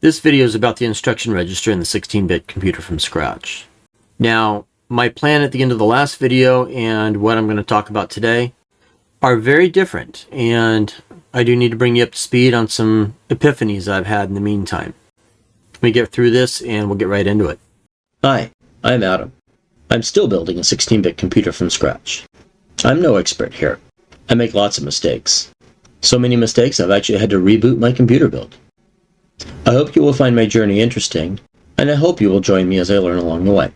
This video is about the instruction register in the 16-bit computer from scratch. Now, my plan at the end of the last video and what I'm going to talk about today are very different, and I do need to bring you up to speed on some epiphanies I've had in the meantime. Let me get through this and we'll get right into it. Hi, I'm Adam. I'm still building a 16-bit computer from scratch. I'm no expert here. I make lots of mistakes. So many mistakes I've actually had to reboot my computer build. I hope you will find my journey interesting, and I hope you will join me as I learn along the way.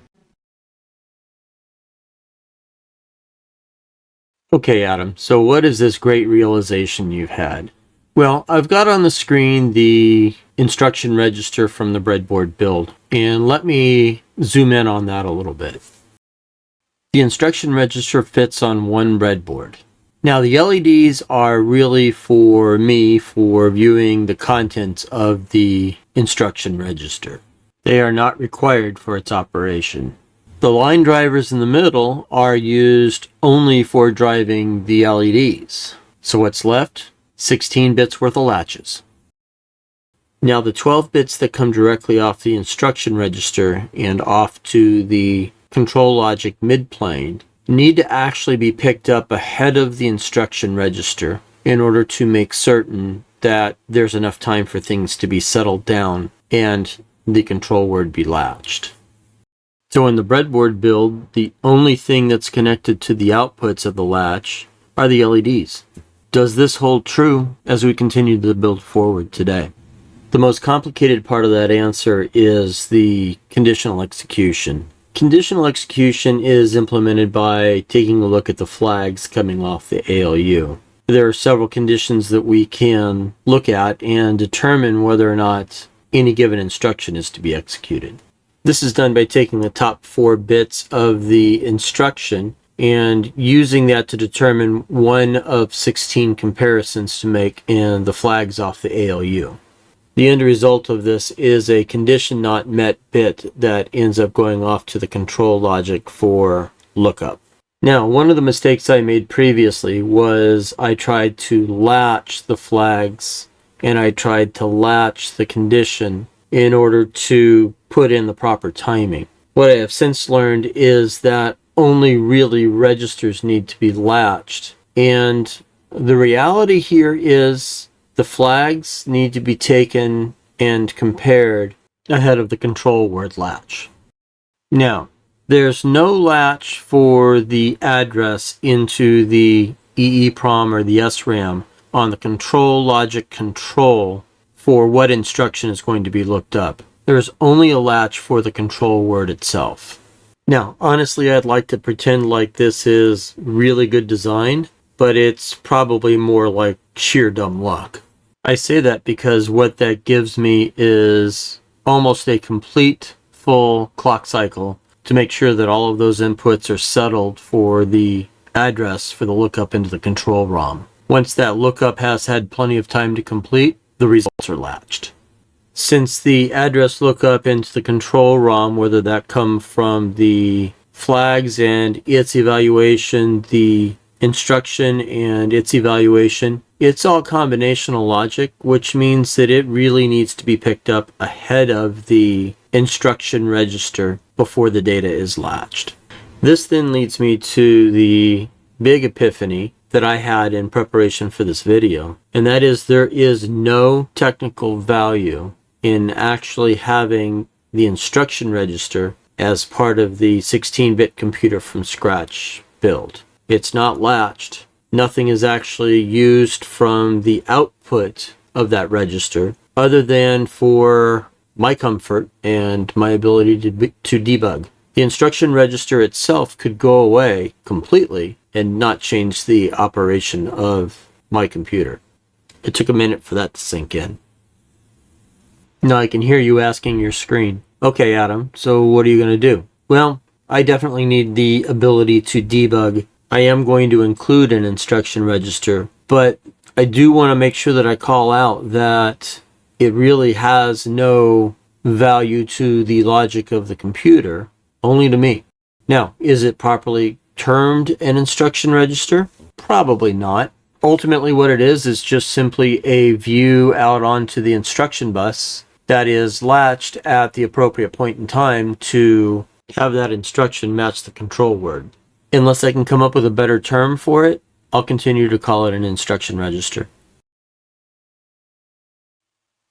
Okay, Adam, so what is this great realization you've had? Well, I've got on the screen the instruction register from the breadboard build, and let me zoom in on that a little bit. The instruction register fits on one breadboard. Now, the LEDs are really for me for viewing the contents of the instruction register. They are not required for its operation. The line drivers in the middle are used only for driving the LEDs. So what's left? 16 bits worth of latches. Now, the 12 bits that come directly off the instruction register and off to the control logic midplane need to actually be picked up ahead of the instruction register in order to make certain that there's enough time for things to be settled down and the control word be latched. So in the breadboard build, the only thing that's connected to the outputs of the latch are the LEDs. Does this hold true as we continue to build forward today? The most complicated part of that answer is the conditional execution. Conditional execution is implemented by taking a look at the flags coming off the ALU. There are several conditions that we can look at and determine whether or not any given instruction is to be executed. This is done by taking the top 4 bits of the instruction and using that to determine one of 16 comparisons to make in the flags off the ALU. The end result of this is a condition not met bit that ends up going off to the control logic for lookup. Now, one of the mistakes I made previously was I tried to latch the flags and I tried to latch the condition in order to put in the proper timing. What I have since learned is that only really registers need to be latched. And the reality here is the flags need to be taken and compared ahead of the control word latch. Now, there's no latch for the address into the EEPROM or the SRAM on the control logic control for what instruction is going to be looked up. There's only a latch for the control word itself. Now, honestly, I'd like to pretend like this is really good design, but it's probably more like sheer dumb luck. I say that because what that gives me is almost a complete full clock cycle to make sure that all of those inputs are settled for the address for the lookup into the control ROM. Once that lookup has had plenty of time to complete, the results are latched. Since the address lookup into the control ROM, whether that come from the flags and its evaluation, the instruction and its evaluation, it's all combinational logic, which means that it really needs to be picked up ahead of the instruction register before the data is latched. This then leads me to the big epiphany that I had in preparation for this video, and that is there is no technical value in actually having the instruction register as part of the 16-bit computer from scratch build. It's not latched. Nothing is actually used from the output of that register other than for my comfort and my ability to debug. The instruction register itself could go away completely and not change the operation of my computer. It took a minute for that to sink in. Now I can hear you asking your screen, okay, Adam, so what are you going to do? Well, I definitely need the ability to debug. I am going to include an instruction register, but I do want to make sure that I call out that it really has no value to the logic of the computer, only to me. Now, is it properly termed an instruction register? Probably not. Ultimately, what it is just simply a view out onto the instruction bus that is latched at the appropriate point in time to have that instruction match the control word. Unless I can come up with a better term for it, I'll continue to call it an instruction register.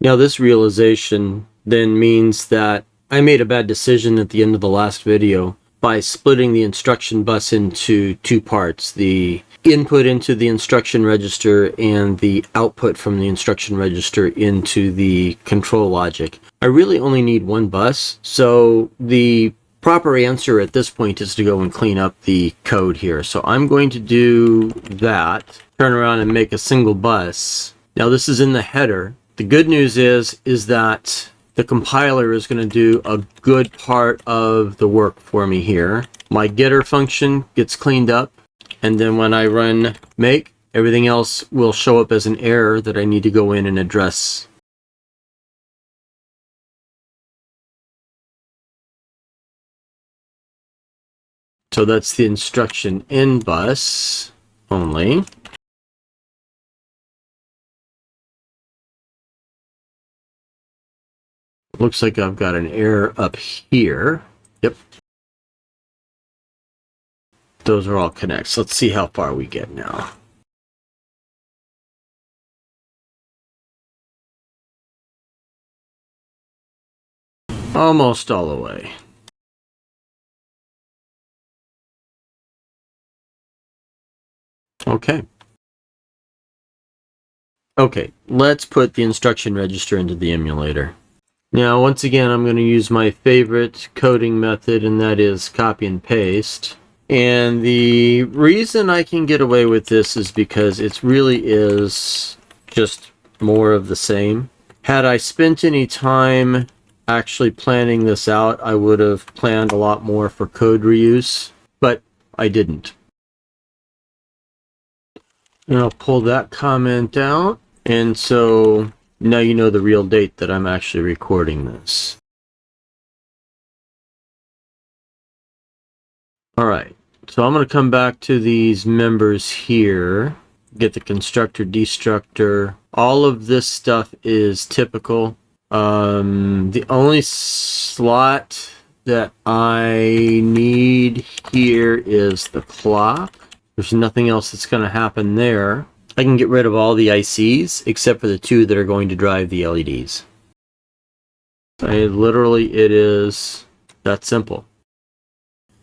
Now this realization then means that I made a bad decision at the end of the last video by splitting the instruction bus into two parts, the input into the instruction register and the output from the instruction register into the control logic. I really only need one bus, so the proper answer at this point is to go and clean up the code here. So I'm going to do that, turn around and make a single bus. Now this is in the header. The good news is that the compiler is going to do a good part of the work for me here. My getter function gets cleaned up, and then when I run make, everything else will show up as an error that I need to go in and address. So that's the instruction in bus only. Looks like I've got an error up here. Yep. Those are all connects. Let's see how far we get now. Almost all the way. Okay. Okay, let's put the instruction register into the emulator. Now, once again, I'm going to use my favorite coding method, and that is copy and paste. And the reason I can get away with this is because it really is just more of the same. Had I spent any time actually planning this out, I would have planned a lot more for code reuse, but I didn't. And I'll pull that comment out. And so now you know the real date that I'm actually recording this. All right, so I'm going to come back to these members here, get the constructor, destructor. All of this stuff is typical. The only slot that I need here is the clock. There's nothing else that's going to happen there. I can get rid of all the ICs except for the two that are going to drive the LEDs. It is that simple.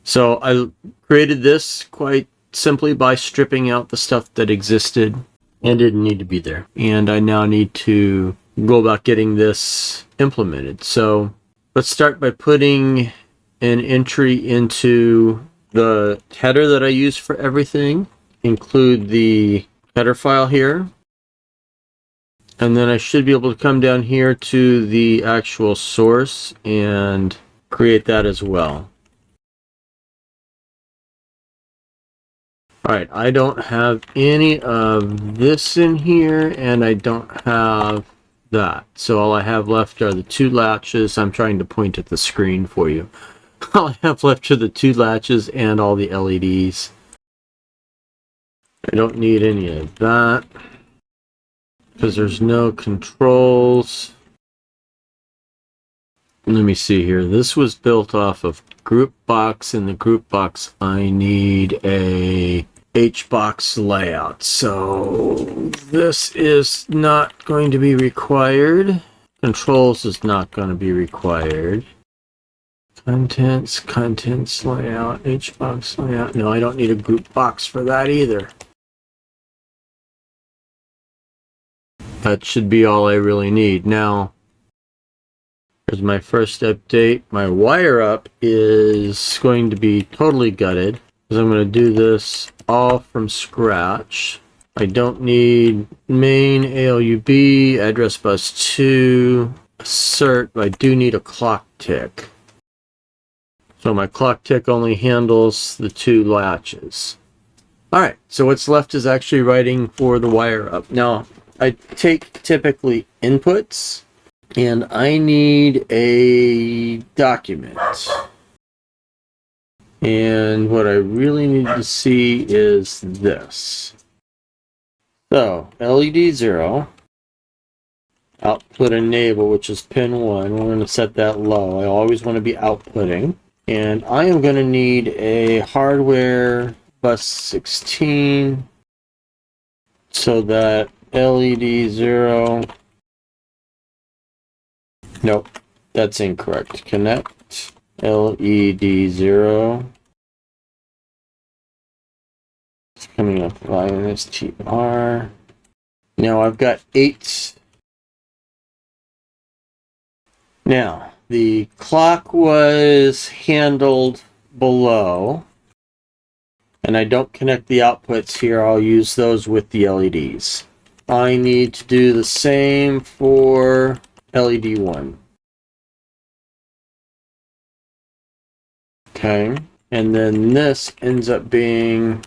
So I created this quite simply by stripping out the stuff that existed and didn't need to be there. And I now need to go about getting this implemented. So let's start by putting an entry into the header that I use for everything. Include the header file here. And then I should be able to come down here to the actual source and create that as well. Alright, I don't have any of this in here, and I don't have that. So all I have left are the two latches. I'm trying to point at the screen for you. All I have left are the two latches and all the LEDs. I don't need any of that because there's no controls. Let me see here. This was built off of group box. In the group box, I need a HBox layout. So this is not going to be required. Controls is not going to be required. Contents layout, HBox layout. No, I don't need a group box for that either. That should be all I really need. Now, here's my first update. My wire up is going to be totally gutted because I'm going to do this all from scratch. I don't need main ALUB, address bus 2, cert, but I do need a clock tick. So my clock tick only handles the two latches. Alright, so what's left is actually writing for the wire up. Now, I take typically inputs, and I need a document. And what I really need to see is this. So, LED 0, Output enable, which is pin 1. We're going to set that low. I always want to be outputting. And I am going to need a hardware bus 16 so that LED 0. Nope, that's incorrect. Connect LED 0. It's coming up -TR. Now I've got 8. Now, the clock was handled below, and I don't connect the outputs here. I'll use those with the LEDs. I need to do the same for LED 1. Okay, and then this ends up being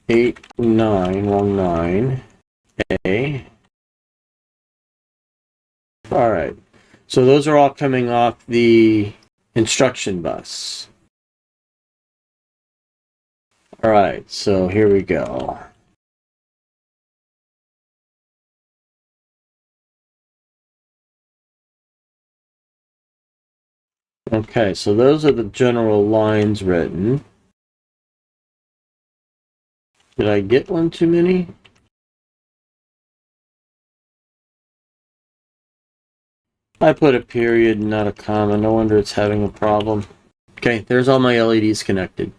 8, 9, wrong 9, A. All right, so those are all coming off the instruction bus. All right, so here we go. Okay, so those are the general lines written. Did I get one too many? I put a period, not a comma. No wonder it's having a problem. Okay, there's all my LEDs connected.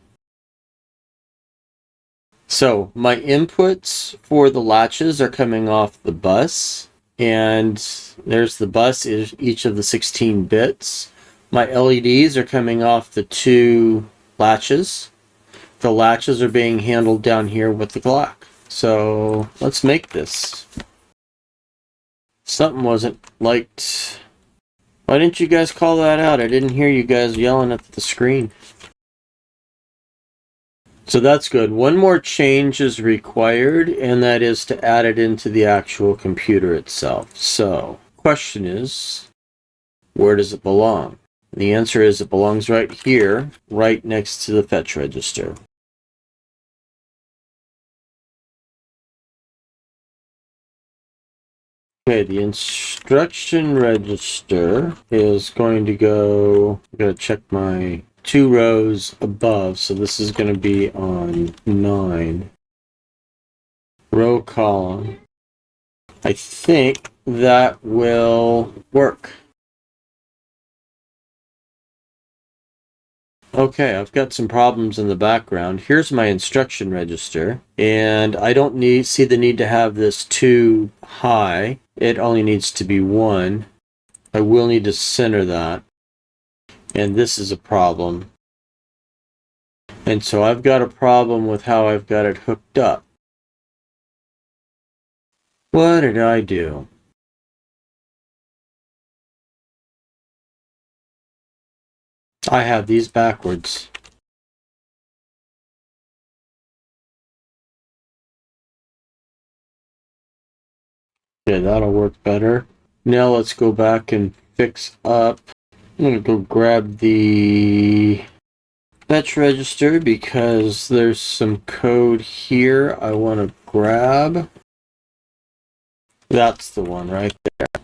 So my inputs for the latches are coming off the bus, and there's the bus, is each of the 16 bits. My LEDs are coming off the 2 latches. The latches are being handled down here with the clock. So let's make this. Something wasn't liked. Why didn't you guys call that out? I didn't hear you guys yelling at the screen. So that's good. One more change is required, and that is to add it into the actual computer itself. So, question is, where does it belong? The answer is it belongs right here, right next to the fetch register. Okay, the instruction register is going to go, I'm going to check my 2 rows above, so this is going to be on 9. Row column. I think that will work. Okay, I've got some problems in the background. Here's my instruction register, and I don't see the need to have this too high. It only needs to be 1. I will need to center that, and this is a problem. And so I've got a problem with how I've got it hooked up. What did I do? I have these backwards. Okay, that'll work better. Now let's go back and fix up. I'm going to go grab the fetch register because there's some code here I want to grab. That's the one right there.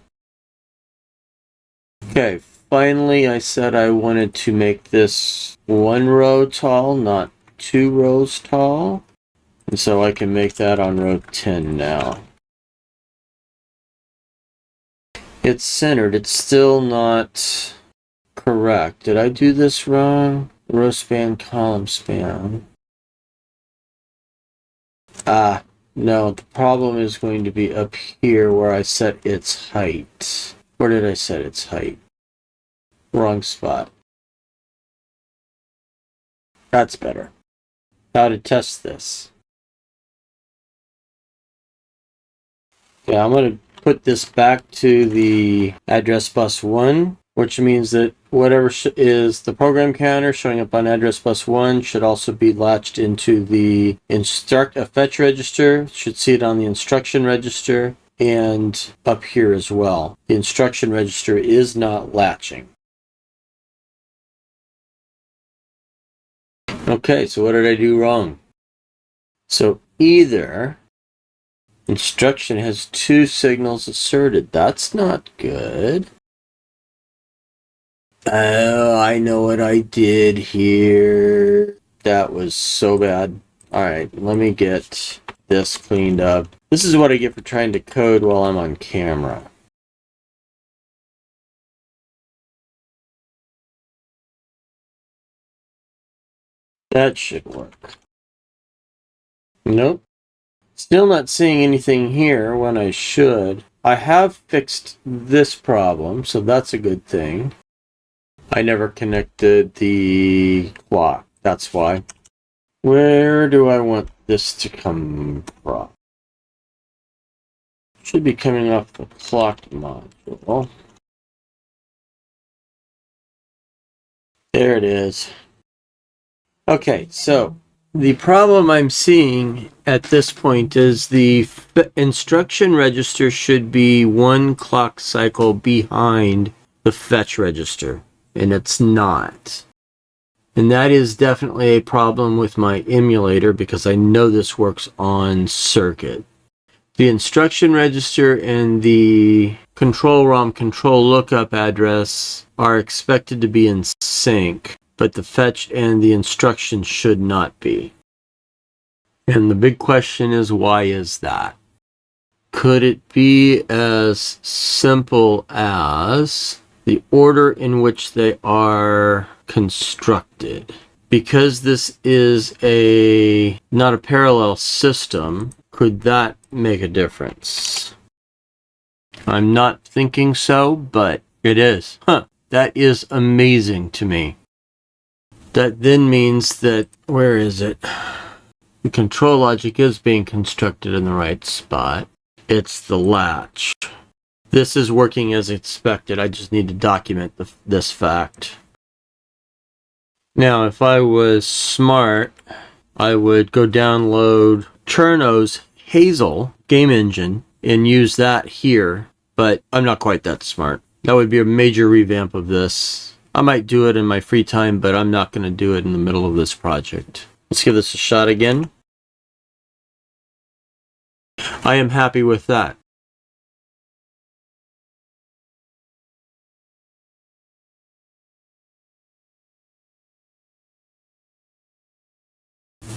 Okay, finally I said I wanted to make this 1 row tall, not 2 rows tall. And so I can make that on row 10 now. It's centered. It's still not correct. Did I do this wrong? Row span, column span. Ah, no, the problem is going to be up here where I set its height. Where did I set its height? Wrong spot. That's better. How to test this? Yeah, I'm going to put this back to the address bus 1, which means that whatever is the program counter showing up on address bus 1 should also be latched into the fetch register. Should see it on the instruction register and up here as well. The instruction register is not latching. Okay, so what did I do wrong? So either Instruction has 2 signals asserted. That's not good. Oh, I know what I did here. That was so bad. Alright, let me get this cleaned up. This is what I get for trying to code while I'm on camera. That should work. Nope. Still not seeing anything here when I should. I have fixed this problem, so that's a good thing. I never connected the clock. That's why. Where do I want this to come from? Should be coming off the clock module. There it is. Okay, so the problem I'm seeing at this point is the instruction register should be 1 clock cycle behind the fetch register, and it's not. And that is definitely a problem with my emulator because I know this works on circuit. The instruction register and the control ROM control lookup address are expected to be in sync, but the fetch and the instruction should not be. And the big question is, why is that? Could it be as simple as the order in which they are constructed? Because this is not a parallel system, could that make a difference? I'm not thinking so, but it is. That is amazing to me. That then means that, where is it? The control logic is being constructed in the right spot. It's the latch. This is working as expected. I just need to document this fact. Now, if I was smart, I would go download Cherno's Hazel game engine and use that here, but I'm not quite that smart. That would be a major revamp of this. I might do it in my free time, but I'm not going to do it in the middle of this project. Let's give this a shot again. I am happy with that.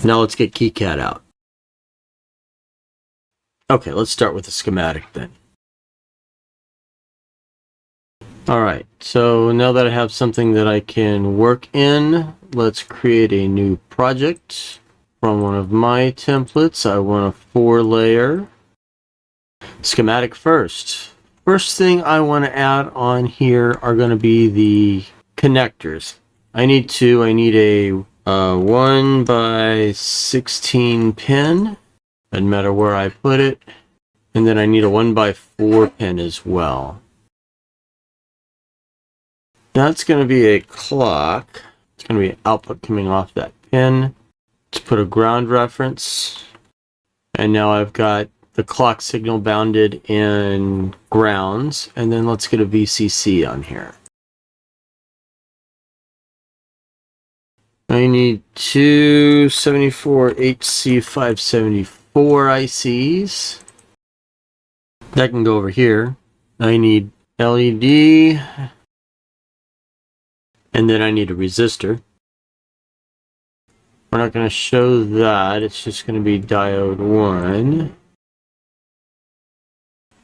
Now let's get KiCad out. Okay, let's start with the schematic then. Alright, so now that I have something that I can work in, let's create a new project. From one of my templates, I want a 4-layer schematic first. First thing I want to add on here are going to be the connectors. I need a 1 by 16 pin. Doesn't matter where I put it. And then I need a 1 by 4 pin as well. That's going to be a clock. It's going to be output coming off that pin. Let's put a ground reference. And now I've got the clock signal bounded in grounds. And then let's get a VCC on here. I need two 74HC574 ICs. That can go over here. I need LED. And then I need a resistor. We're not going to show that. It's just going to be diode 1.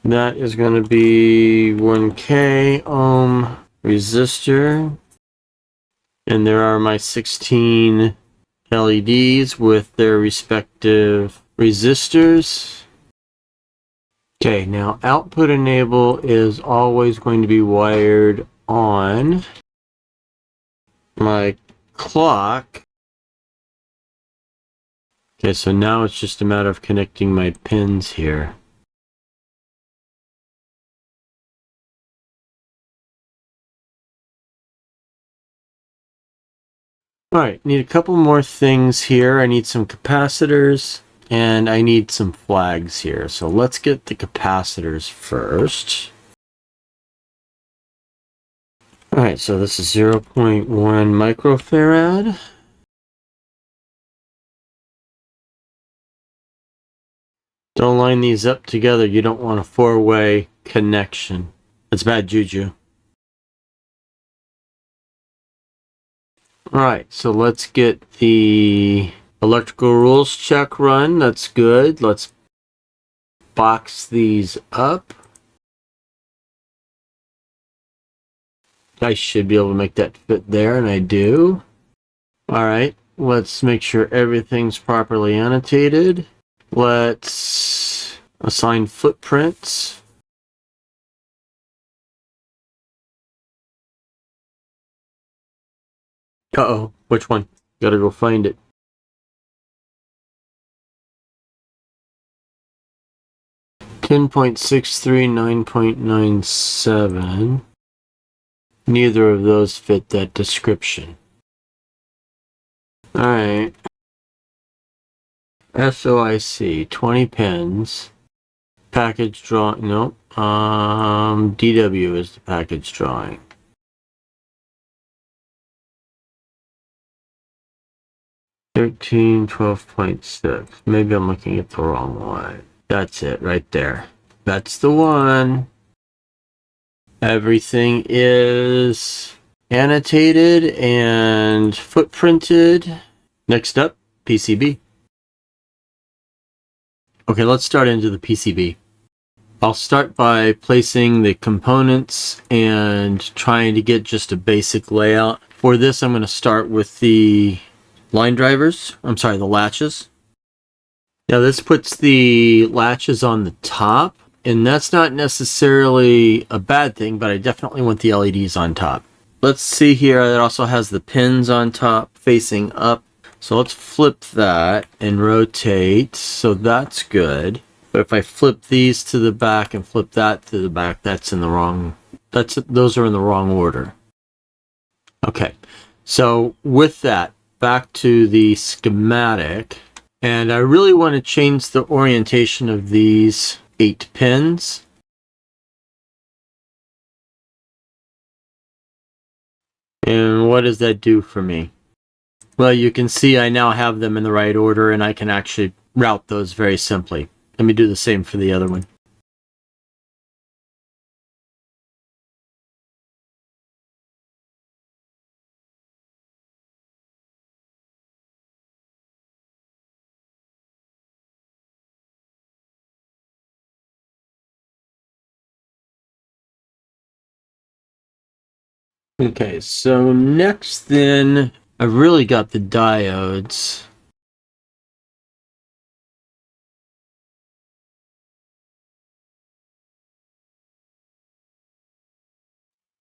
That is going to be 1K ohm resistor. And there are my 16 LEDs with their respective resistors. Okay, now output enable is always going to be wired on my clock. Okay, so now it's just a matter of connecting my pins here. Alright, need a couple more things here. I need some capacitors and I need some flags here. So let's get the capacitors first. Alright, so this is 0.1 microfarad. Don't line these up together. You don't want a four-way connection. That's bad juju. Alright, so let's get the electrical rules check run. That's good. Let's box these up. I should be able to make that fit there, and I do. Alright, let's make sure everything's properly annotated. Let's assign footprints. Uh-oh, which one? Gotta go find it. Ten 10.63, 9.97. Neither of those fit that description. Alright. SOIC, 20 pins. Package drawing, nope. DW is the package drawing. (13, 12.6). Maybe I'm looking at the wrong one. That's it right there. That's the one. Everything is annotated and footprinted. Next up, PCB. Okay, let's start into the PCB. I'll start by placing the components and trying to get just a basic layout. For this, I'm going to start with the line drivers. I'm sorry, the latches. Now this puts the latches on the top, and that's not necessarily a bad thing, but I definitely want the LEDs on top. Let's see here, it also has the pins on top facing up. So let's flip that and rotate, so that's good. But if I flip these to the back and flip that to the back, those are in the wrong order. Okay, so with that, back to the schematic. And I really want to change the orientation of these 8 pins. And what does that do for me? Well, you can see I now have them in the right order, and I can actually route those very simply. Let me do the same for the other one. Okay, so next then, I've really got the diodes.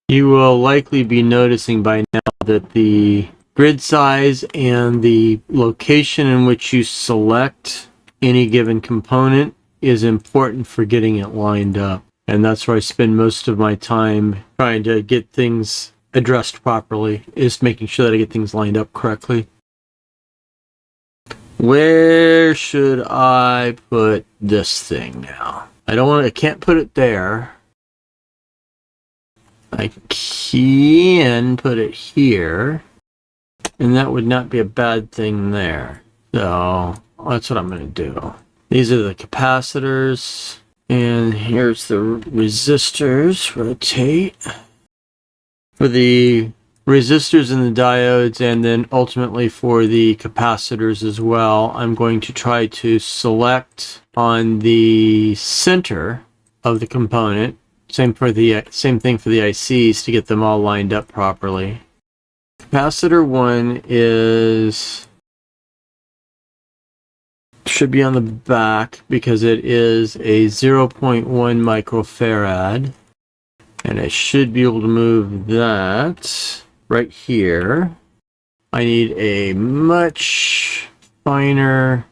You will likely be noticing by now that the grid size and the location in which you select any given component is important for getting it lined up. And that's where I spend most of my time trying to get things addressed properly, is making sure that I get things lined up correctly. Where should I put this thing now? I can't put it there. I can put it here, and that would not be a bad thing there. So that's what I'm going to do. These are the capacitors, and here's the resistors. Rotate. For the resistors and the diodes, and then ultimately for the capacitors as well, I'm going to try to select on the center of the component. Same thing for the ICs to get them all lined up properly. Capacitor 1 should be on the back because it is a 0.1 microfarad. And I should be able to move that right here. I need a much finer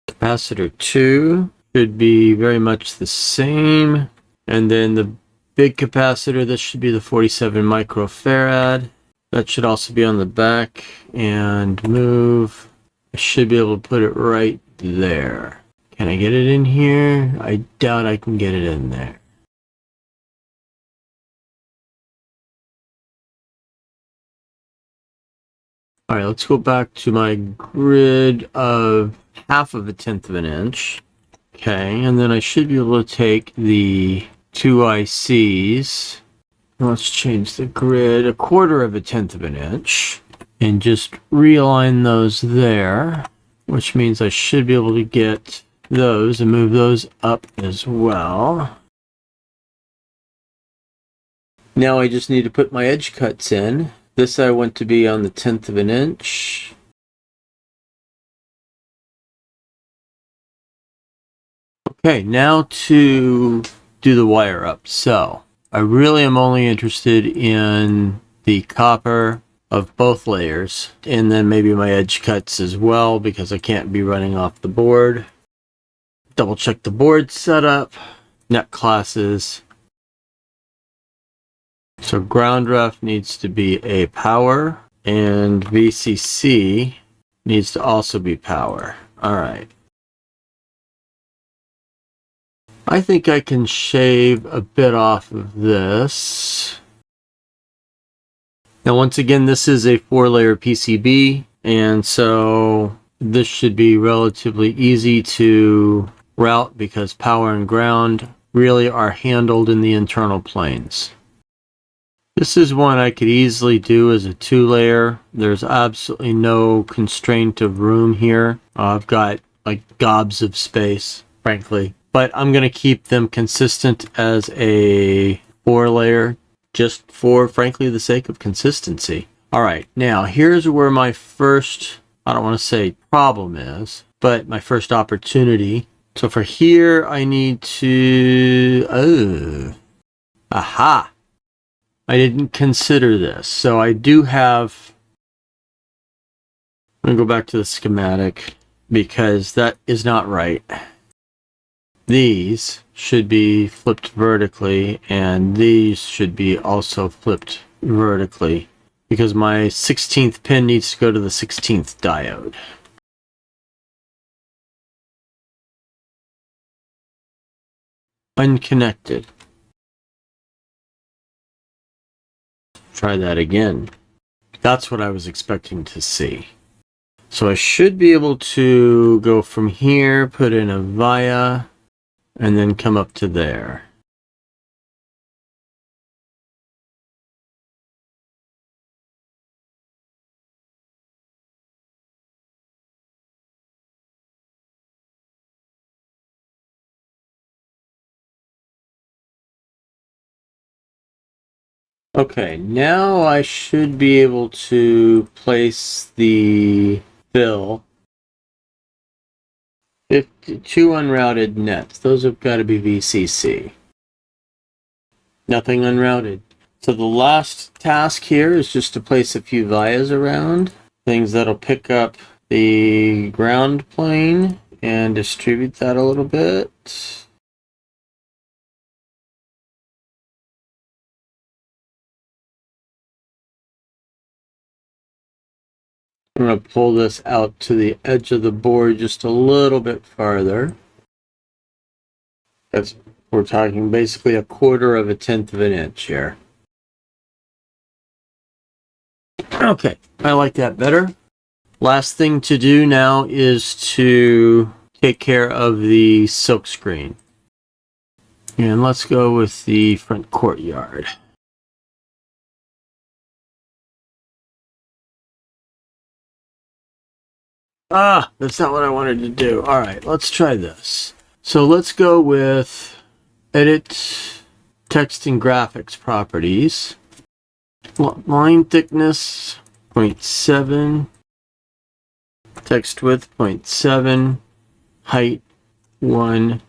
capacitor 2. Should be very much the same. And then the big capacitor, this should be the 47 microfarad. That should also be on the back. And move. I should be able to put it right there. Can I get it in here? I doubt I can get it in there. All right, let's go back to my grid of 1/2 of a tenth of an inch. Okay, and then I should be able to take the two ICs. Let's change the grid 1/4 of a tenth of an inch and just realign those there, which means I should be able to get those and move those up as well. Now I just need to put my edge cuts in. This I want to be on the 1/10 of an inch. Okay, now to do the wire up. So I really am only interested in the copper of both layers, and then maybe my edge cuts as well, because I can't be running off the board. Double check the board setup, net classes. So ground ref needs to be a power, and VCC needs to also be power. All right. I think I can shave a bit off of this. Now, once again, this is a 4-layer PCB, and so this should be relatively easy to route because power and ground really are handled in the internal planes. This is one I could easily do as a 2-layer. There's absolutely no constraint of room here. I've got like gobs of space, frankly. But I'm going to keep them consistent as a 4-layer, just for, frankly, the sake of consistency. All right, now here's where my first, I don't want to say problem is, but my first opportunity. So for here, I need to, aha! I didn't consider this. So I do have, I'm going to go back to the schematic because that is not right. These should be flipped vertically, and these should be also flipped vertically because my 16th pin needs to go to the 16th diode. Unconnected. Try that again. That's what I was expecting to see. So I should be able to go from here, put in a via, and then come up to there. Okay, now I should be able to place the fill. 52 unrouted nets. Those have got to be VCC. Nothing unrouted. So the last task here is just to place a few vias around. Things that'll pick up the ground plane and distribute that a little bit. I'm going to pull this out to the edge of the board just a little bit farther. We're talking basically 1/4 of a tenth of an inch here. Okay, I like that better. Last thing to do now is to take care of the silk screen. And let's go with the front courtyard. Ah, that's not what I wanted to do. All right, let's try this. So let's go with edit text and graphics properties. Line thickness 0.7, text width 0.7, height 1,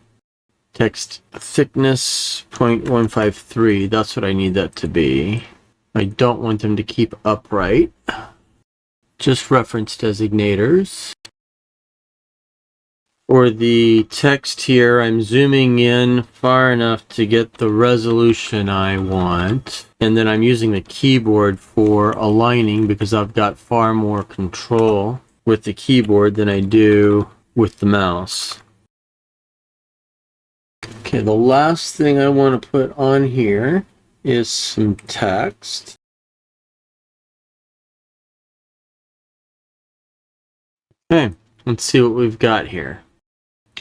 text thickness 0.153. That's what I need that to be. I don't want them to keep upright. Just reference designators. For the text here, I'm zooming in far enough to get the resolution I want. And then I'm using the keyboard for aligning because I've got far more control with the keyboard than I do with the mouse. Okay, the last thing I want to put on here is some text. Okay, Let's see what we've got here.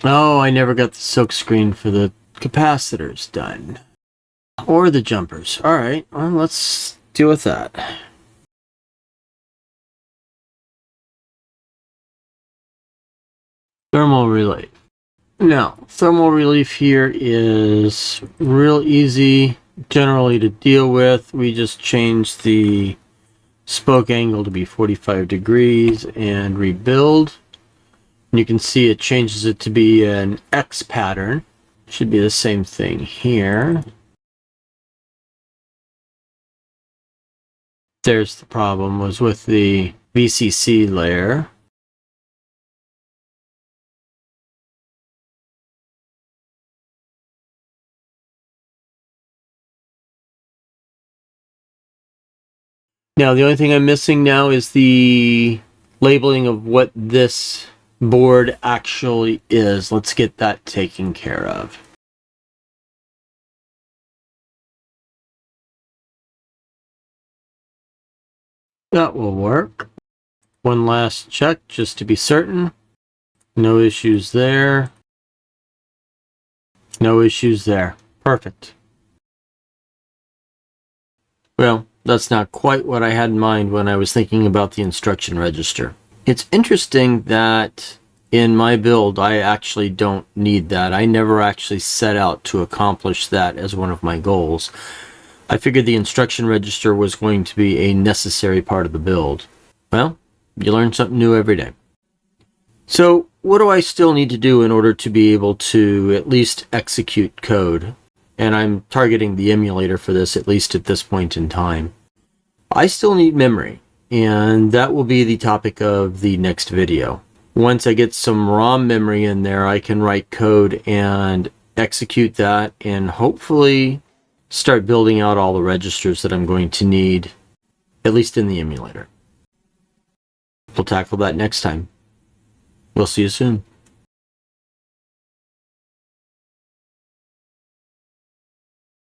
Oh, I never got the silk screen for the capacitors done. Or the jumpers. Alright, well, let's deal with that. Thermal relief. Now, thermal relief here is real easy generally to deal with. We just change the spoke angle to be 45 degrees and rebuild. And you can see it changes it to be an X pattern. Should be the same thing here. There's the problem, was with the VCC layer. Now, the only thing I'm missing now is the labeling of what this board actually is. Let's get that taken care of. That will work. One last check just to be certain. No issues there. No issues there. Perfect. Well, that's not quite what I had in mind when I was thinking about the instruction register. It's interesting that in my build, I actually don't need that. I never actually set out to accomplish that as one of my goals. I figured the instruction register was going to be a necessary part of the build. Well, you learn something new every day. So, what do I still need to do in order to be able to at least execute code? And I'm targeting the emulator for this, at least at this point in time. I still need memory, and that will be the topic of the next video. Once I get some ROM memory in there, I can write code and execute that, and hopefully start building out all the registers that I'm going to need, at least in the emulator. We'll tackle that next time. We'll see you soon.